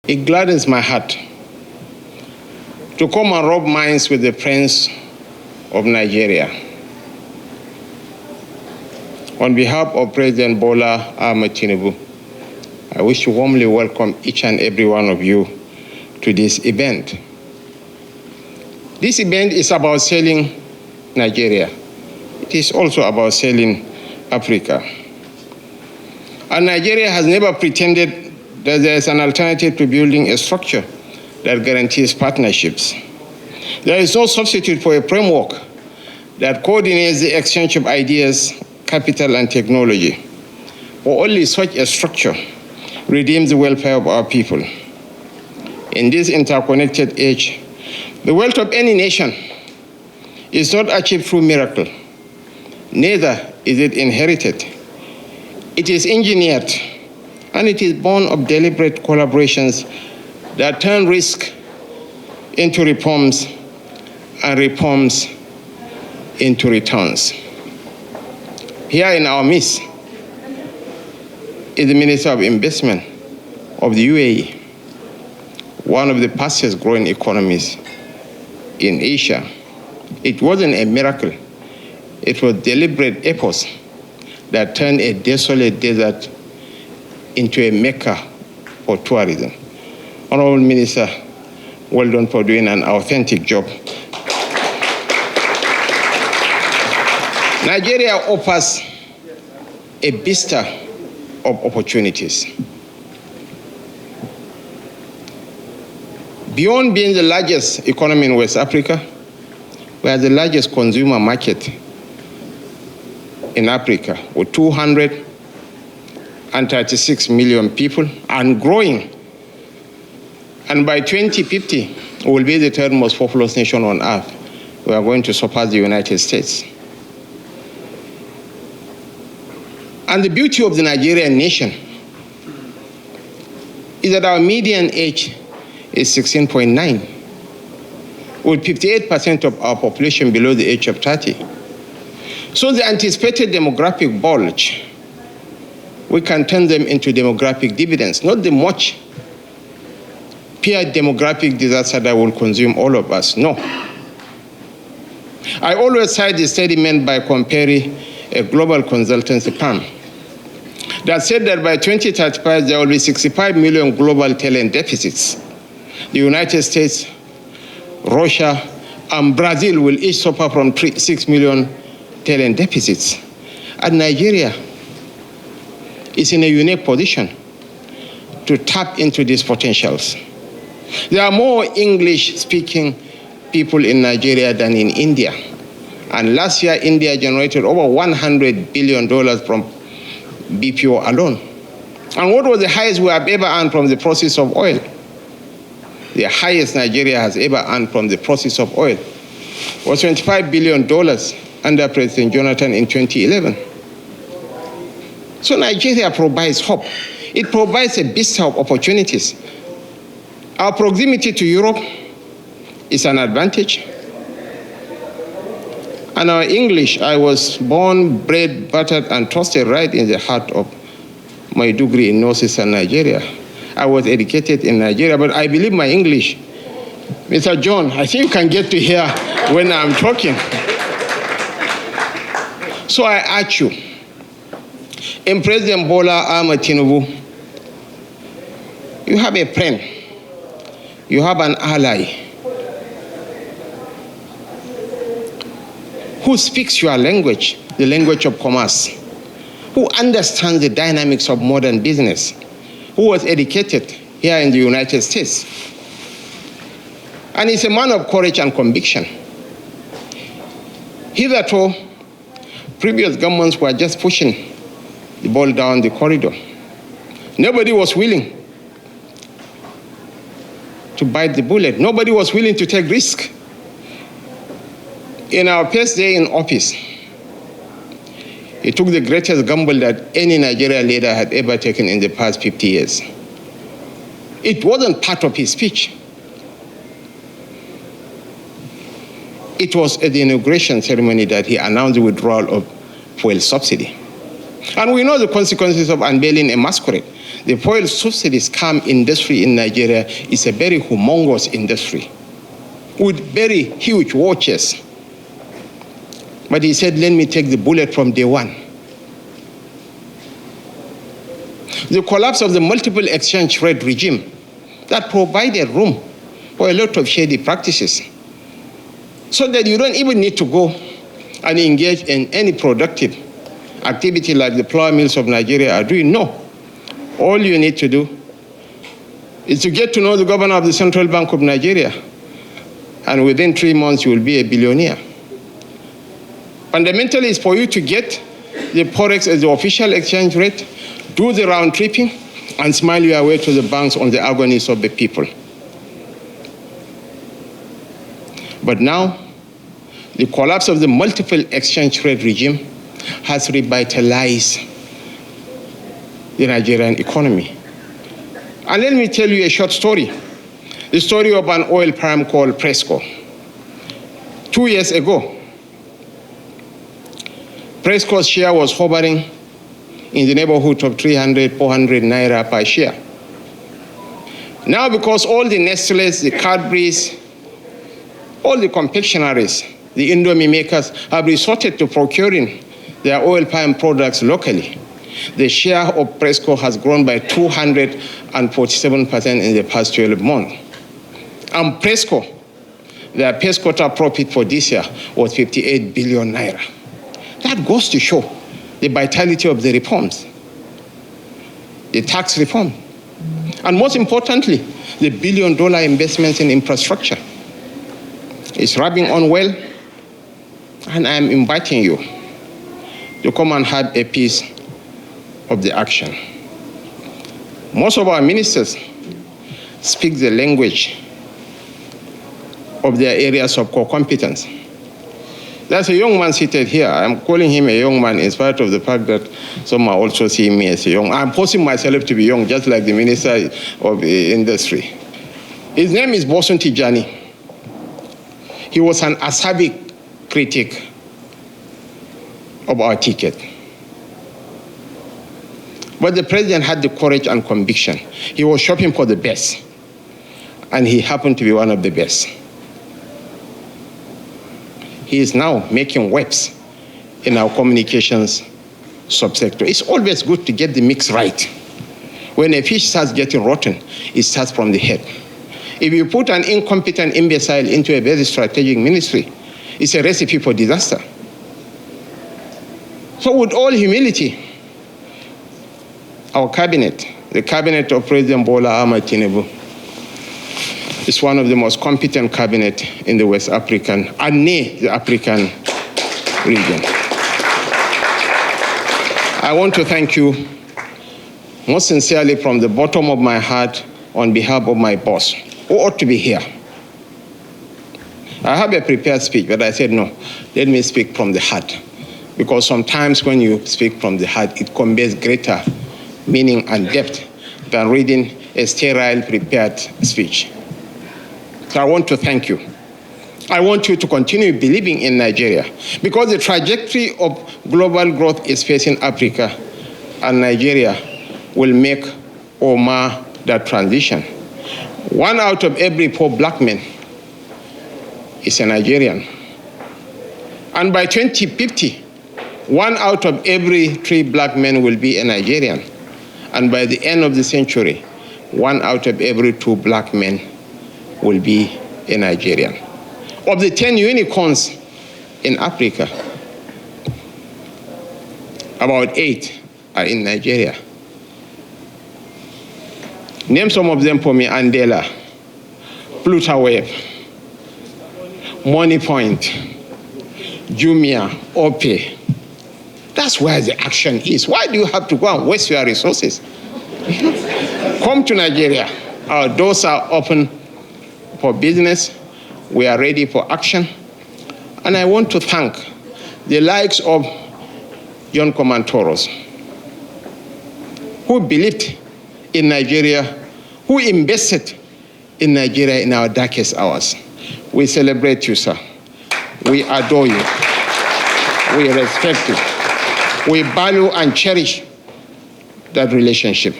It gladdens my heart to come and rub minds with the Prince of Nigeria. On behalf of President Bola Ahmed Tinubu, I wish to warmly welcome each and every one of you to this event. This event is about selling Nigeria. It is also about selling Africa. And Nigeria has never pretended that there is an alternative to building a structure that guarantees partnerships. There is no substitute for a framework that coordinates the exchange of ideas, capital, and technology. For only such a structure redeems the welfare of our people. In this interconnected age, the wealth of any nation is not achieved through miracle. Neither is it inherited. It is engineered, and it is born of deliberate collaborations that turn risk into reforms and reforms into returns. Here in our midst is the Minister of Investment of the UAE, one of the fastest growing economies in Asia. It wasn't a miracle. It was deliberate efforts that turned a desolate desert into a mecca for tourism. Honorable Minister, well done for doing an authentic job. Nigeria offers a vista of opportunities. Beyond being the largest economy in West Africa, we are the largest consumer market in Africa with 236 million people and growing. And by 2050, we will be the third most populous nation on earth. We are going to surpass the United States. And the beauty of the Nigerian nation is that our median age is 16.9, with 58% of our population below the age of 30. So the anticipated demographic bulge, we can turn them into demographic dividends, not the much peer demographic disaster that will consume all of us. No. I always cite the study meant by comparing a global consultancy firm that said that by 2035, there will be 65 million global talent deficits. The United States, Russia, and Brazil will each suffer from 6 million talent deficits. And Nigeria is in a unique position to tap into these potentials. There are more English-speaking people in Nigeria than in India. And last year, India generated over $100 billion from BPO alone. And what was the highest we have ever earned from the process of oil? The highest Nigeria has ever earned from the process of oil was $25 billion under President Jonathan in 2011. So Nigeria provides hope. It provides a vista of opportunities. Our proximity to Europe is an advantage. And our English, I was born, bred, buttered, and toasted right in the heart of my degree in northeastern Nigeria. I was educated in Nigeria, but I believe my English. Mr. John, I think you can get to hear when I'm talking. So I ask you, in President Bola Ahmed Tinubu, you have a friend, you have an ally who speaks your language, the language of commerce, who understands the dynamics of modern business, who was educated here in the United States. And he's a man of courage and conviction. Hitherto, previous governments were just pushing the ball down the corridor. Nobody was willing to bite the bullet. Nobody was willing to take risk. In our first day in office, he took the greatest gamble that any Nigerian leader had ever taken in the past 50 years. It wasn't part of his speech. It was at the inauguration ceremony that he announced the withdrawal of fuel subsidy. And we know the consequences of unveiling a masquerade. The fuel subsidy scam industry in Nigeria is a very humongous industry with very huge watches. But he said, let me take the bullet from day one. The collapse of the multiple exchange rate regime that provided room for a lot of shady practices, so that you don't even need to go and engage in any productive activity like the flour mills of Nigeria are doing. No. All you need to do is to get to know the governor of the Central Bank of Nigeria, and within 3 months you will be a billionaire. Fundamentally, it's for you to get the Forex as the official exchange rate, do the round tripping, and smile your way to the banks on the agonies of the people. But now, the collapse of the multiple exchange rate regime has revitalized the Nigerian economy. And let me tell you a short story. The story of an oil firm called Presco. 2 years ago, Presco's share was hovering in the neighborhood of 300, 400 naira per share. Now, because all the Nestles, the Cadburys, all the confectionaries, the Indomie makers have resorted to procuring their oil palm products locally, the share of Presco has grown by 247% in the past 12 months. And Presco, their first quarter profit for this year was 58 billion naira. That goes to show the vitality of the reforms, the tax reform, and most importantly, the billion-dollar investments in infrastructure. It's rubbing on well, and I'm inviting you to come and have a piece of the action. Most of our ministers speak the language of their areas of core competence. There's a young man seated here. I'm calling him a young man in spite of the fact that some are also seeing me as a young. I'm forcing myself to be young, just like the Minister of the Industry. His name is Bosun Tijani. He was an acerbic critic of our ticket. But the president had the courage and conviction. He was shopping for the best, and he happened to be one of the best. He is now making waves in our communications subsector. It's always good to get the mix right. When a fish starts getting rotten, it starts from the head. If you put an incompetent imbecile into a very strategic ministry, it's a recipe for disaster. So with all humility, our cabinet, the cabinet of President Bola Ahmed Tinubu, is one of the most competent cabinets in the West African, and the African region. I want to thank you most sincerely from the bottom of my heart on behalf of my boss, who ought to be here. I have a prepared speech, but I said, no, let me speak from the heart. Because sometimes when you speak from the heart, it conveys greater meaning and depth than reading a sterile prepared speech. So I want to thank you. I want you to continue believing in Nigeria, because the trajectory of global growth is facing Africa, and Nigeria will make or mar that transition. 1 out of every 4 black men is a Nigerian. And by 2050, 1 out of every 3 black men will be a Nigerian. And by the end of the century, 1 out of every 2 black men will be a Nigerian. Of the 10 unicorns in Africa, about 8 are in Nigeria. Name some of them for me: Andela, Plutaweb, Money Point, Jumia, Ope. That's where the action is. Why do you have to go and waste your resources? Come to Nigeria. Our doors are open for business. We are ready for action. And I want to thank the likes of John Komantoros, who believed in Nigeria, who invested in Nigeria in our darkest hours. We celebrate you, sir. We adore you. We respect you. We value and cherish that relationship.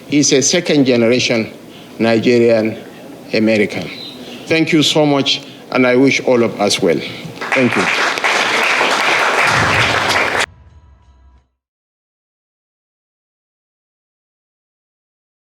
He's a second-generation Nigerian American. Thank you so much, and I wish all of us well. Thank you.